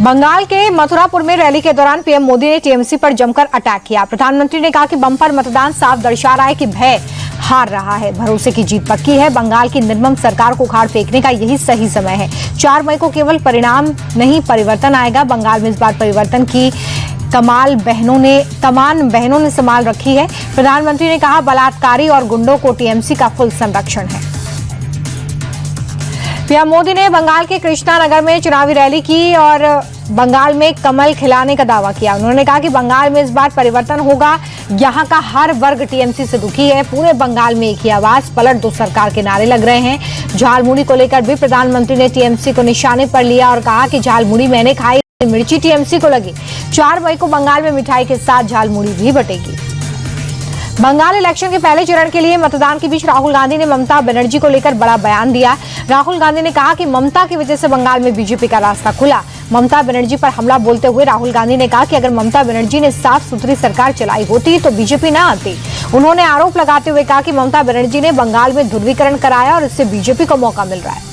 बंगाल के मथुरापुर में रैली के दौरान पीएम मोदी ने टीएमसी पर जमकर अटैक किया। प्रधानमंत्री ने कहा कि बम्पर मतदान साफ दर्शा रहा है कि भय हार रहा है, भरोसे की जीत पक्की है। बंगाल की निर्मम सरकार को उखाड़ फेंकने का यही सही समय है। 4 मई को केवल परिणाम नहीं परिवर्तन आएगा। बंगाल में इस बार परिवर्तन की तमाम बहनों ने संभाल रखी है। प्रधानमंत्री ने कहा बलात्कारी और गुंडों को टीएमसी का फुल संरक्षण है। पीएम मोदी ने बंगाल के कृष्णा नगर में चुनावी रैली की और बंगाल में कमल खिलाने का दावा किया। उन्होंने कहा कि बंगाल में इस बार परिवर्तन होगा। यहाँ का हर वर्ग टीएमसी से दुखी है। पूरे बंगाल में एक ही आवाज, पलट दो सरकार के नारे लग रहे हैं। झालमुड़ी को लेकर भी प्रधानमंत्री ने टीएमसी को निशाने पर लिया और कहा कि झालमुड़ी मैंने खाई, मिर्ची टीएमसी को लगी। 4 मई को बंगाल में मिठाई के साथ झालमुड़ी भी बटेगी। बंगाल इलेक्शन के पहले चरण के लिए मतदान के बीच राहुल गांधी ने ममता बनर्जी को लेकर बड़ा बयान दिया। राहुल गांधी ने कहा कि ममता की वजह से बंगाल में बीजेपी का रास्ता खुला। ममता बनर्जी पर हमला बोलते हुए राहुल गांधी ने कहा कि अगर ममता बनर्जी ने साफ सुथरी सरकार चलाई होती तो बीजेपी न आती। उन्होंने आरोप लगाते हुए कहा कि ममता बनर्जी ने बंगाल में ध्रुवीकरण कराया और इससे बीजेपी को मौका मिल रहा है।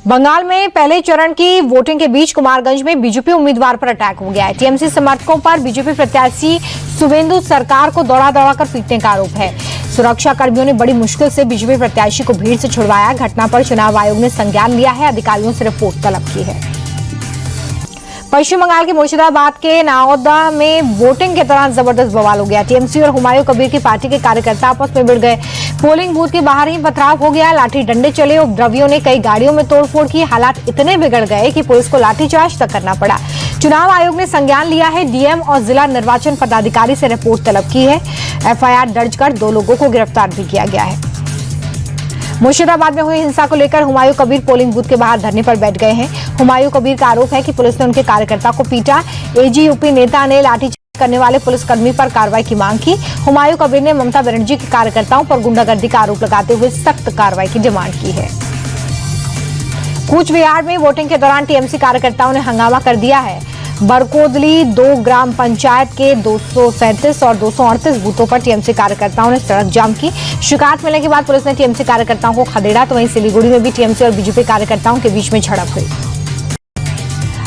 बंगाल में पहले चरण की वोटिंग के बीच कुमारगंज में बीजेपी उम्मीदवार पर अटैक हो गया है। टीएमसी समर्थकों पर बीजेपी प्रत्याशी शुभेंदु सरकार को दौड़ा कर पीटने का आरोप है। सुरक्षा कर्मियों ने बड़ी मुश्किल से बीजेपी प्रत्याशी को भीड़ से छुड़वाया। घटना पर चुनाव आयोग ने संज्ञान लिया है। अधिकारियों से रिपोर्ट तलब की है। पश्चिम बंगाल के मुर्शिदाबाद के नाओदा में वोटिंग के दौरान जबरदस्त बवाल हो गया। टीएमसी और हुमायूं कबीर की पार्टी के कार्यकर्ता आपस में भिड़ गए। पोलिंग बूथ के बाहर ही पथराव हो गया। लाठी डंडे चले। उपद्रवियों ने कई गाड़ियों में तोड़फोड़ की। हालात इतने बिगड़ गए कि पुलिस को लाठीचार्ज तक करना पड़ा। चुनाव आयोग ने संज्ञान लिया है। डीएम और जिला निर्वाचन पदाधिकारी से रिपोर्ट तलब की है। एफआईआर दर्ज कर 2 लोगों को गिरफ्तार भी किया गया है। मुर्शिदाबाद में हुई हिंसा को लेकर हुमायूं कबीर पोलिंग बूथ के बाहर धरने पर बैठ गए हैं। हुमायूं कबीर का आरोप है कि पुलिस ने उनके कार्यकर्ता को पीटा। एजीयूपी नेता ने लाठीचार्ज करने वाले पुलिसकर्मी पर कार्रवाई की मांग की। हुमायूं कबीर ने ममता बनर्जी के कार्यकर्ताओं पर गुंडागर्दी का आरोप लगाते हुए सख्त कार्रवाई की डिमांड की है। कूच बिहार में वोटिंग के दौरान टीएमसी कार्यकर्ताओं ने हंगामा कर दिया है। बरकोदली 2 ग्राम पंचायत के 237 और 238 बूथों पर टीएमसी कार्यकर्ताओं ने सड़क जाम की। शिकायत मिलने के बाद पुलिस ने टीएमसी कार्यकर्ताओं को खदेड़ा। तो वहीं सिलीगुड़ी में भी टीएमसी और बीजेपी कार्यकर्ताओं के बीच में झड़प हुई।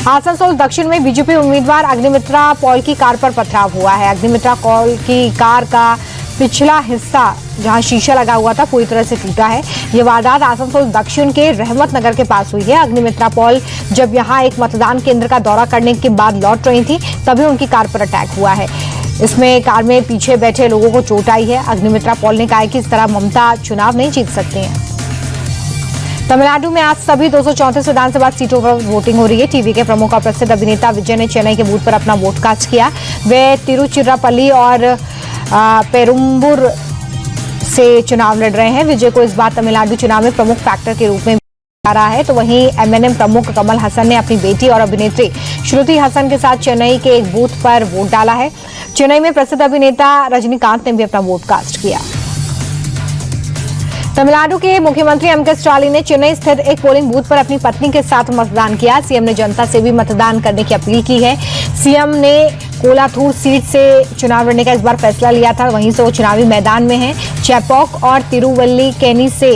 आसनसोल दक्षिण में बीजेपी उम्मीदवार अग्निमित्रा पॉल की कार पर पथराव हुआ है। अग्निमित्रा पॉल की कार का पिछला हिस्सा जहां शीशा लगा हुआ था पूरी तरह से टूटा है। ये वारदात आसनसोल दक्षिण के रहमत नगर के पास हुई है। अग्निमित्रा पॉल जब यहां एक मतदान केंद्र का दौरा करने के बाद लौट रही थी तभी उनकी कार पर अटैक हुआ है। इसमें कार में पीछे बैठे लोगों को चोट आई है। अग्निमित्रा पॉल ने कहा कि इस तरह ममता चुनाव नहीं जीत सकती हैं। तमिलनाडु में आज सभी 234 विधानसभा सीटों पर वोटिंग हो रही है। टीवी के प्रमुख और प्रसिद्ध अभिनेता विजय ने चेन्नई के बूथ पर अपना वोट कास्ट किया। वे तिरुचिरापल्ली और पेरुम्बूर से चुनाव लड़ रहे हैं। विजय को इस बार तमिलनाडु चुनाव में प्रमुख फैक्टर के रूप में आ रहा है। तो वहीं एमएनएम प्रमुख कमल हसन ने अपनी बेटी और अभिनेत्री श्रुति हसन के साथ चेन्नई के एक बूथ पर वोट डाला है। चेन्नई में प्रसिद्ध अभिनेता रजनीकांत ने भी अपना वोट कास्ट किया। तमिलनाडु के मुख्यमंत्री एमके स्टालिन ने चेन्नई स्थित एक पोलिंग बूथ पर अपनी पत्नी के साथ मतदान किया। सीएम ने जनता से भी मतदान करने की अपील की है। सीएम ने कोलाथूर सीट से चुनाव लड़ने का इस बार फैसला लिया था। वहीं से वो चुनावी मैदान में हैं। चेपॉक और तिरुवल्लीकेनी से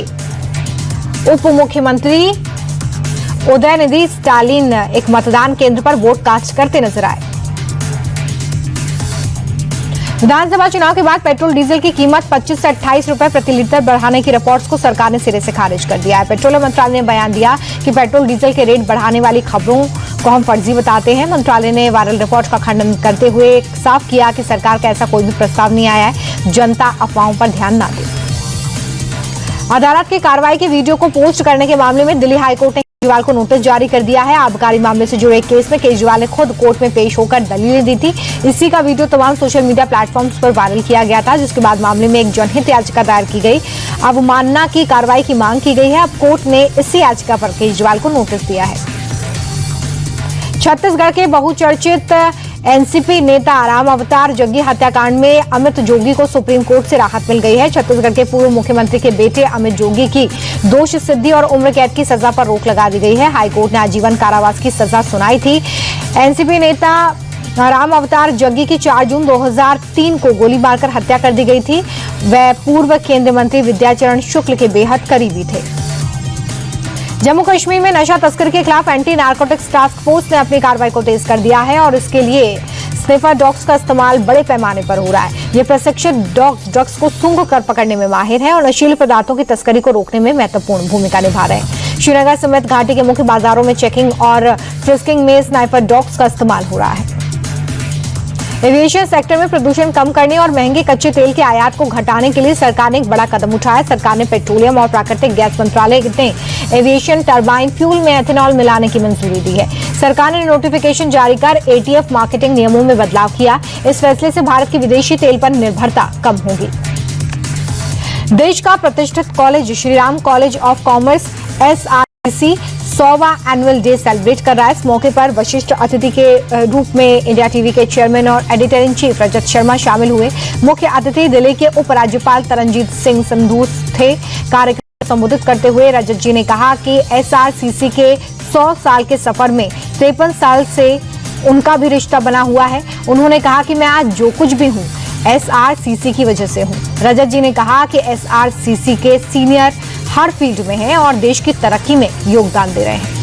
उप मुख्यमंत्री उदयनिधि स्टालिन एक मतदान केंद्र पर वोट कास्ट करते नजर आए। विधानसभा चुनाव के बाद पेट्रोल डीजल की कीमत 25 से 28 रुपए प्रति लीटर बढ़ाने की रिपोर्ट्स को सरकार ने सिरे से खारिज कर दिया है। पेट्रोलियम मंत्रालय ने बयान दिया कि पेट्रोल डीजल के रेट बढ़ाने वाली खबरों को हम फर्जी बताते हैं। मंत्रालय ने वायरल रिपोर्ट का खंडन करते हुए साफ किया कि सरकार का ऐसा कोई भी प्रस्ताव नहीं आया है। जनता अफवाहों पर ध्यान न दे। अदालत की कार्रवाई के वीडियो को पोस्ट करने के मामले में दिल्ली हाईकोर्ट ने केजरीवाल को नोटिस जारी कर दिया है। आबकारी मामले से जुड़े एक केस में केजरीवाल ने खुद कोर्ट में पेश होकर दलीलें दी थी। इसी का वीडियो तमाम सोशल मीडिया प्लेटफॉर्म्स पर वायरल किया गया था, जिसके बाद मामले में एक जनहित याचिका दायर की गई। अवमानना की कार्रवाई की मांग की गई है। अब कोर्ट ने इसी याचिका पर केजरीवाल को नोटिस दिया है। छत्तीसगढ़ के बहुचर्चित एनसीपी नेता राम अवतार जग्गी हत्याकांड में अमित जोगी को सुप्रीम कोर्ट से राहत मिल गई है। छत्तीसगढ़ के पूर्व मुख्यमंत्री के बेटे अमित जोगी की दोष सिद्धि और उम्र कैद की सजा पर रोक लगा दी गई है। हाईकोर्ट ने आजीवन कारावास की सजा सुनाई थी। एनसीपी नेता राम अवतार जग्गी की 4 जून 2003 को गोली मारकर हत्या कर दी गई थी। वह पूर्व केंद्रीय मंत्री विद्याचरण शुक्ल के बेहद करीबी थे। जम्मू कश्मीर में नशा तस्करी के खिलाफ एंटी नारकोटिक्स टास्क फोर्स ने अपनी कार्रवाई को तेज कर दिया है और इसके लिए स्निफर डॉग्स का इस्तेमाल बड़े पैमाने पर हो रहा है। ये प्रशिक्षित डॉग्स ड्रग्स को सूंघ कर पकड़ने में माहिर है और नशीले पदार्थों की तस्करी को रोकने में महत्वपूर्ण भूमिका निभा रहे हैं। श्रीनगर समेत घाटी के मुख्य बाजारों में चेकिंग और फ्रिस्किंग में स्नाइपर डॉग्स का इस्तेमाल हो रहा है। एविएशन सेक्टर में प्रदूषण कम करने और महंगे कच्चे तेल के आयात को घटाने के लिए सरकार ने एक बड़ा कदम उठाया। सरकार ने पेट्रोलियम और प्राकृतिक गैस मंत्रालय ने एविएशन टरबाइन फ्यूल में एथेनॉल मिलाने की मंजूरी दी है। सरकार ने नोटिफिकेशन जारी कर एटीएफ मार्केटिंग नियमों में बदलाव किया। इस फैसले से भारत की विदेशी तेल पर निर्भरता कम होगी। देश का प्रतिष्ठित college Shriram college of commerce SRCC 100वां एनुअल डे सेलिब्रेट कर रहा है। इस मौके पर विशिष्ट अतिथि के रूप में इंडिया टीवी के चेयरमैन और editor in chief Rajat Sharma शामिल हुए। मुख्य अतिथि दिल्ली के उपराज्यपाल तरनजीत सिंह संधू थे। कार्यक्रम को संबोधित करते हुए रजत जी ने कहा कि SRCC के 100 साल के सफर में 53 साल से उनका भी रिश्ता बना हुआ है। उन्होंने कहा कि मैं आज जो कुछ भी हूँ SRCC की वजह से हूँ। रजत जी ने कहा कि SRCC के सीनियर हर फील्ड में हैं और देश की तरक्की में योगदान दे रहे हैं।